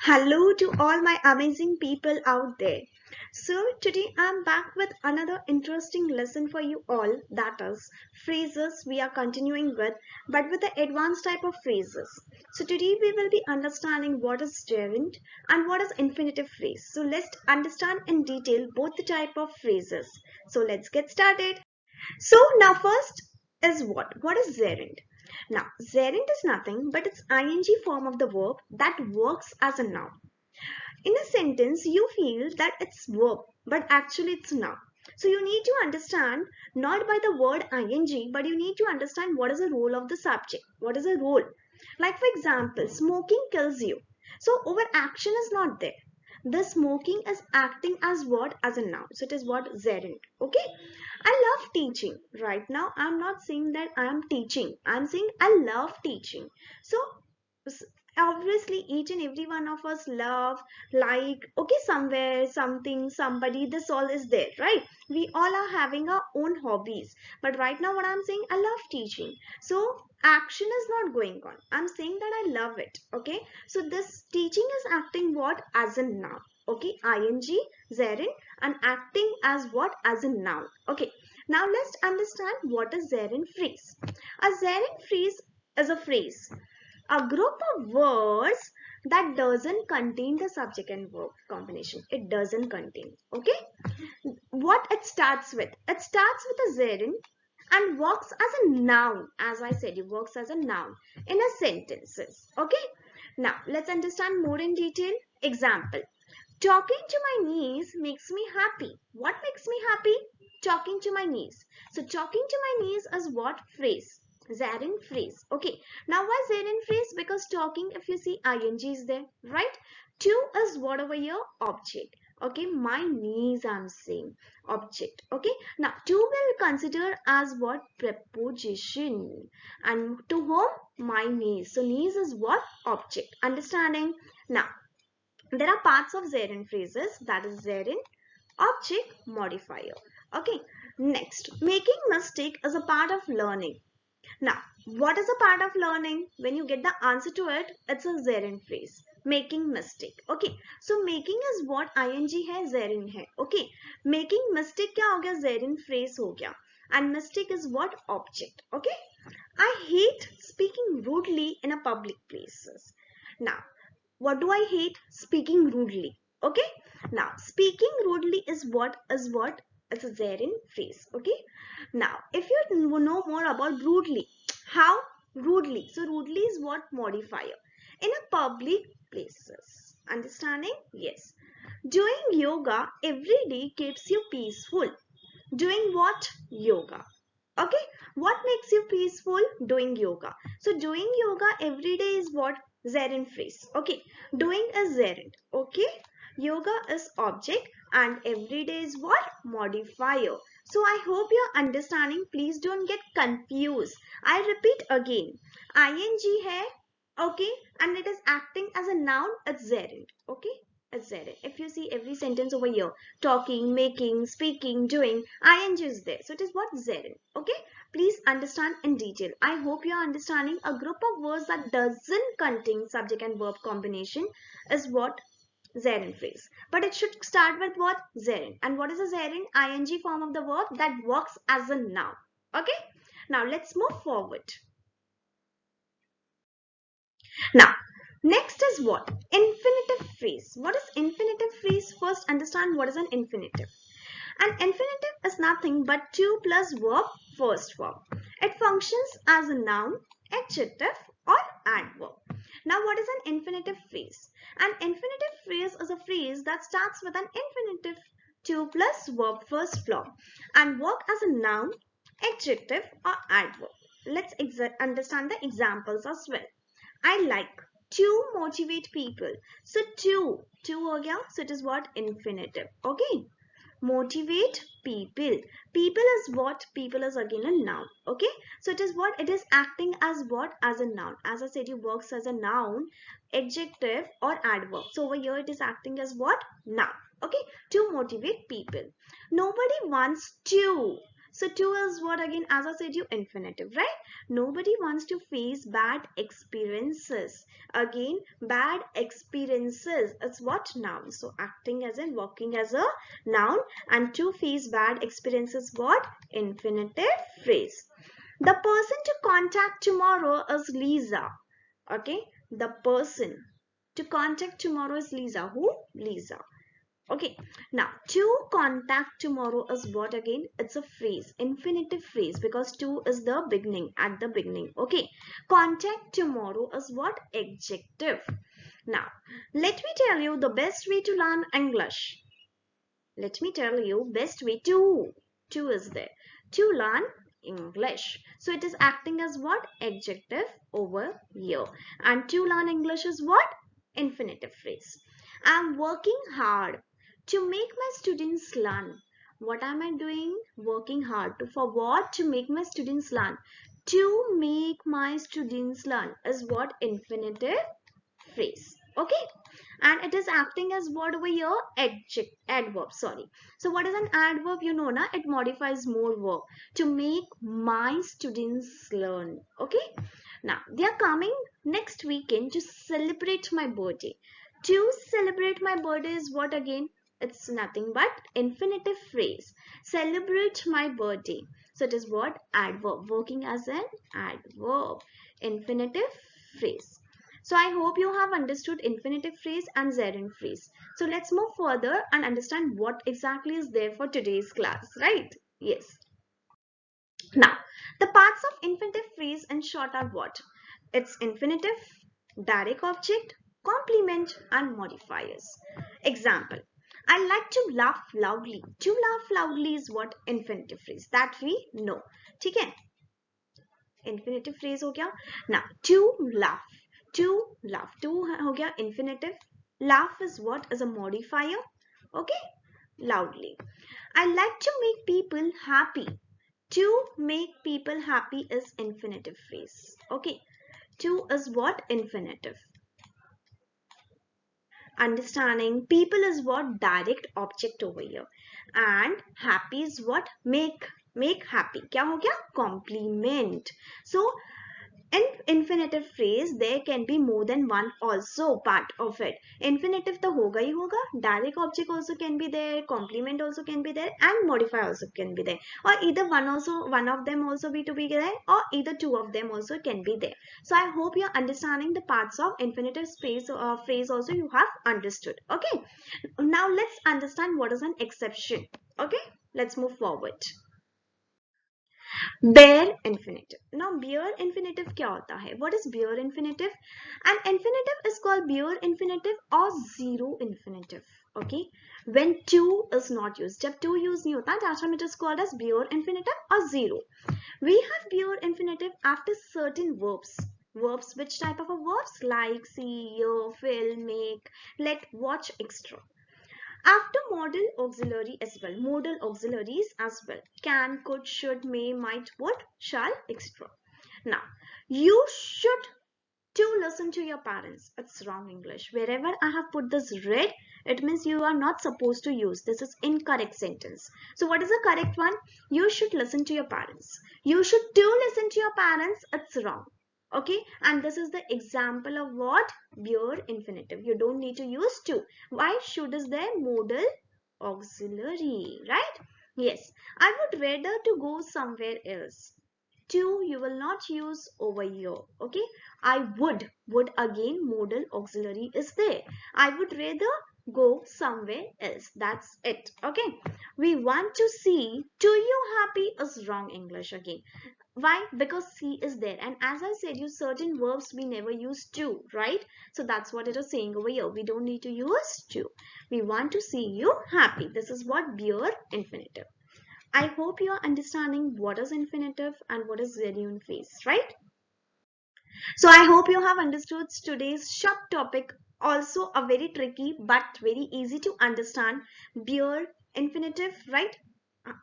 Hello to all my amazing people out there. So, today I'm back with another interesting lesson for you all, that is phrases we are continuing with, but with the advanced type of phrases. So, today we will be understanding what is gerund and what is infinitive phrase. So, let's understand in detail both the type of phrases. So, let's get started. So, now first is what? What is gerund? Now, gerund is nothing but it's ing form of the verb that works as a noun. In a sentence, you feel that it's verb, but actually it's noun. So you need to understand not by the word ing, but you need to understand what is the role of the subject. What is the role? Like for example, smoking kills you. So over action is not there. The smoking is acting as what? As a noun. So it is what? Gerund. Okay. I love teaching. Right now, I'm not saying that I'm teaching. I'm saying I love teaching. So s- obviously each and every one of us love, like, okay, somewhere, something, somebody, this all is there, right? We all are having our own hobbies, but right now what I'm saying, I love teaching. So action is not going on, I'm saying that I love it. Okay, so this teaching is acting what? As a noun. Okay, ing, gerund, and acting as what? As a noun. Okay, now let's understand what is gerund phrase. A gerund phrase is a phrase, a group of words that doesn't contain the subject and verb combination. It doesn't contain. Okay, what it starts with? It starts with a gerund and works as a noun. As I said, it works as a noun in a sentences. Okay, now let's understand more in detail. Example: talking to my niece makes me happy. What makes me happy? Talking to my niece. So talking to my niece is what? Phrase. Gerund phrase. Okay. Now why gerund phrase? Because talking, if you see ing is there, right? To is what over here? Object. Okay. My niece, I'm saying. Object. Okay. Now to will consider as what? Preposition. And to whom? My niece. So niece is what? Object. Understanding? Now there are parts of gerund phrases, that is gerund, object, modifier. Okay, next, making mistake is a part of learning. Now what is a part of learning? When you get the answer to it, it's a gerund phrase, making mistake. Okay, so making is what? ing है, gerund है. Okay, making mistake क्या हो गया? gerund phrase हो गया. And mistake is what? Object. Okay, I hate speaking rudely in a public places. Now what do I hate? Speaking rudely. Okay. Now, speaking rudely is what? Is what? It's a gerund phrase. Okay. Now, if you know more about rudely, how? Rudely. So, rudely is what? Modifier. In a public places. Understanding? Yes. Doing yoga every day keeps you peaceful. Doing what? Yoga. Okay, what makes you peaceful? Doing yoga. So doing yoga every day is what? Gerund phrase. Okay, doing is gerund. Okay, yoga is object and every day is what? Modifier. So I hope you're understanding. Please don't get confused. I repeat again, ing hai, okay, and it is acting as a noun. It's gerund. Okay, it's gerund. If you see every sentence over here, talking, making, speaking, doing, ing is there. So it is what? Gerund. Okay, please understand in detail. I hope you are understanding. A group of words that doesn't contain subject and verb combination is what? Gerund phrase. But it should start with what? Gerund. And what is a gerund? Ing form of the verb that works as a noun. Okay, now let's move forward. Now, next is what? Infinitive phrase. What is infinitive phrase? First, understand what is an infinitive. An infinitive is nothing but to plus verb first form. It functions as a noun, adjective, or adverb. Now, what is an infinitive phrase? An infinitive phrase is a phrase that starts with an infinitive to plus verb first form and work as a noun, adjective, or adverb. Let's understand the examples as well. I like to motivate people. So to हो गया. So it is what? Infinitive. Okay. Motivate people. People is what? People is again a noun. Okay. So it is what? It is acting as what? As a noun. As I said, it works as a noun, adjective, or adverb. So over here it is acting as what? Noun. Okay. To motivate people. Nobody wants to. So to is what again, as I said you, infinitive, right? Nobody wants to face bad experiences. Again, bad experiences, it's what, noun. So acting as in, working as a noun, and to face bad experiences, what, infinitive phrase. The person to contact tomorrow is Lisa. Okay, the person to contact tomorrow is Lisa. Who? Lisa. Okay, now to contact tomorrow is what again? It's a phrase, infinitive phrase, because to is the beginning, at the beginning. Okay, contact tomorrow is what? Adjective. Now, let me tell you the best way to learn English. Let me tell you best way to is there to learn English. So it is acting as what? Adjective over here. And to learn English is what? Infinitive phrase. I'm working hard to make my students learn. What am I doing? Working hard. For what? To make my students learn. To make my students learn is what? Infinitive phrase. Okay, and it is acting as what over here? Adverb, sorry. So what is an adverb? You know na, it modifies more verb. To make my students learn. Okay, now they are coming next weekend to celebrate my birthday. To celebrate my birthday is what again? It's nothing but infinitive phrase. Celebrate my birthday. So it is what? Adverb, working as an adverb, infinitive phrase. So I hope you have understood infinitive phrase and gerund phrase. So let's move further and understand what exactly is there for today's class, right? Yes. Now, the parts of infinitive phrase in short are what? It's infinitive, direct object, complement and modifiers. Example. I like to laugh loudly. To laugh loudly is what? Infinitive phrase. That we know. ठीक है? Infinitive phrase हो गया. Now, to laugh हो गया infinitive. Laugh is what? Is a modifier. Okay, loudly. I like to make people happy. To make people happy is infinitive phrase. Okay, to is what? Infinitive. Understanding, people is what? Direct object over here, and happy is what? Make happy. क्या हो गया? Complement. So in infinitive phrase, there can be more than one also part of it. Infinitive तो होगा ही होगा. Direct object also can be there. Complement also can be there. And modifier also can be there. Or either one of them also be to be there. Or either two of them also can be there. So I hope you're understanding the parts of infinitive phrase also you have understood. Okay. Now let's understand what is an exception. Okay. Let's move forward. Bare infinitive. Now bare infinitive क्या होता है? What is bare infinitive? An infinitive is called bare infinitive or zero infinitive. Okay, when to is not used. जब to use नहीं होता, that time it is called as bare infinitive or zero. We have bare infinitive after certain verbs. Verbs, which type of a verbs? Like, see, hear, feel, make, let, watch, etc. After modal auxiliary as well, modal auxiliaries as well, can, could, should, may, might, would, shall, etc. Now, you should to listen to your parents. It's wrong English. Wherever I have put this red, it means you are not supposed to use. This is incorrect sentence. So what is the correct one? You should listen to your parents. You should to listen to your parents. It's wrong. Okay, and this is the example of what? Bare infinitive. You don't need to use to. Why? Should is there? Modal auxiliary, right? Yes, I would rather to go somewhere else. To you will not use over here. Okay, I would again modal auxiliary is there. I would rather go somewhere else. That's it. Okay, we want to see to you happy is wrong English again. Why? Because C is there, and as I said you, certain verbs we never use to, right? So that's what it is saying over here. We don't need to use to. We want to see you happy. This is what bare infinitive. I hope you are understanding what is infinitive and what is gerund phrase, right? So I hope you have understood today's short topic. Also a very tricky but very easy to understand bare infinitive, right?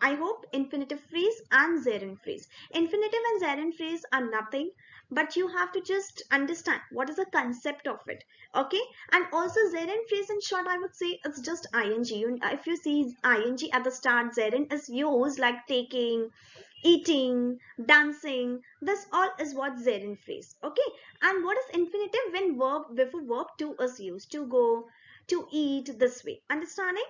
I hope infinitive phrase and gerund phrase. Infinitive and gerund phrase are nothing, but you have to just understand what is the concept of it. Okay, and also gerund phrase in short, I would say it's just ing. If you see ing at the start, gerund is used like taking, eating, dancing. This all is what gerund phrase. Okay, and what is infinitive? When verb before verb to is used, to go, to eat, this way. Understanding?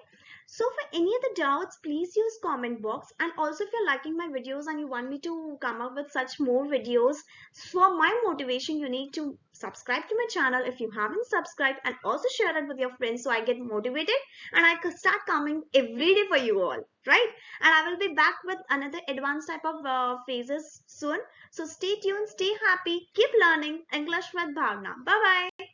So for any other doubts, please use comment box. And also if you're liking my videos and you want me to come up with such more videos, for my motivation, you need to subscribe to my channel if you haven't subscribed, and also share it with your friends so I get motivated and I could start coming every day for you all, right? And I will be back with another advanced type of phrases soon. So stay tuned, stay happy, keep learning English with Bhavana. Bye bye.